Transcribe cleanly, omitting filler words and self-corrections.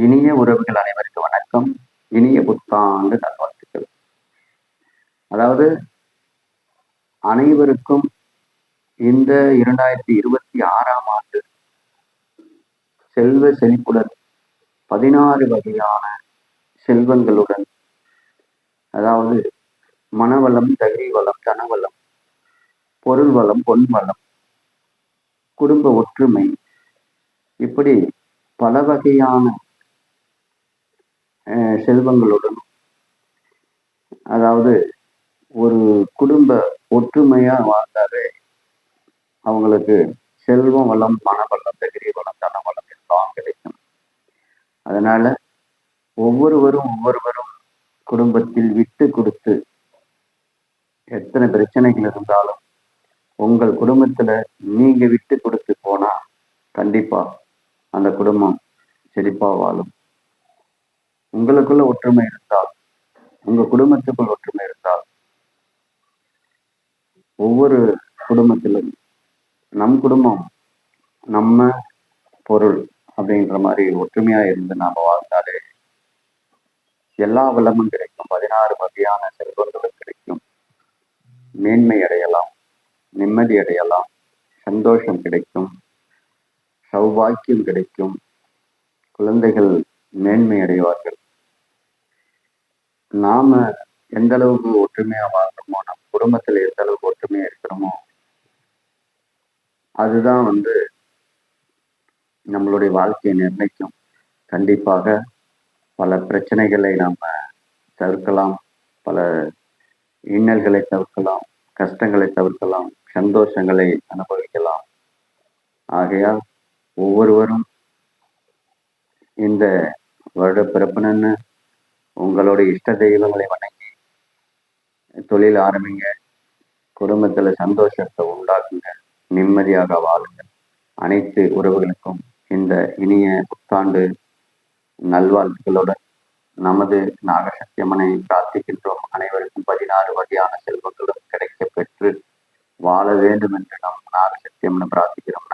இனிய உறவுகள் அனைவருக்கும் வணக்கம். இனிய புத்தாண்டு நல்வாழ்த்துக்கள். அதாவது அனைவருக்கும் இந்த 2026ஆம் ஆண்டு செல்வ செழிப்புடன் 16 வகையான செல்வங்களுடன், அதாவது மனவளம், தகுதி வளம், தனவளம், பொருள் வளம், பொன் வளம், குடும்ப ஒற்றுமை, இப்படி பல வகையான செல்வங்களுடன், அதாவது ஒரு குடும்ப ஒற்றுமையா வாழ்ந்தாலே அவங்களுக்கு செல்வம் வளம், மனவளம், தகுதி வளம், தனவளம் எல்லாம் கிடைக்கும். அதனால ஒவ்வொருவரும் குடும்பத்தில் விட்டு கொடுத்து, எத்தனை பிரச்சனைகள் இருந்தாலும் உங்கள் குடும்பத்துல நீங்க விட்டு கொடுத்து போனா கண்டிப்பா அந்த குடும்பம் செழிப்பா வாழும். உங்களுக்குள்ள ஒற்றுமை இருந்தால், உங்க குடும்பத்துக்குள் ஒற்றுமை இருந்தால், ஒவ்வொரு குடும்பத்திலும் நம் குடும்பம் நம்ம பொருள் அப்படின்ற மாதிரி ஒற்றுமையா இருந்து நாம வாழ்ந்தாலே எல்லா வளமும் கிடைக்கும். 16 வகையான செல்வங்களும் கிடைக்கும். மேன்மை அடையலாம், நிம்மதி அடையலாம், சந்தோஷம் கிடைக்கும், சௌபாக்கியம் கிடைக்கும், குழந்தைகள் மேன்மை அடைவார்கள். நாம எந்த அளவுக்கு ஒற்றுமையா வாழ்றோமோ, நம்ம குடும்பத்துல எந்த அளவுக்கு ஒற்றுமையா இருக்கிறோமோ, அதுதான் நம்மளுடைய வாழ்க்கையை நிர்ணயிக்கும். கண்டிப்பாக பல பிரச்சனைகளை நாம தவிர்க்கலாம், பல இன்னல்களை தவிர்க்கலாம், கஷ்டங்களை தவிர்க்கலாம், சந்தோஷங்களை அனுபவிக்கலாம். ஆகையால் ஒவ்வொருவரும் இந்த வருட பிறப்புன்னு உங்களுடைய இஷ்ட தெய்வங்களை வணங்கி தொழில் ஆரம்பிங்க, குடும்பத்துல சந்தோஷத்தை உண்டாக்குங்க, நிம்மதியாக வாழுங்க. அனைத்து உறவுகளுக்கும் இந்த இனிய புத்தாண்டு நல்வாழ்த்துக்களுடன் நமது நாகசக்தி அம்மனை பிரார்த்திக்கின்றோம். அனைவருக்கும் 16 வகையான செல்வங்களும் கிடைக்க பெற்று வாழ வேண்டும் என்று நாம் நாகசக்தி அம்மனை பிரார்த்திக்கிறோம்.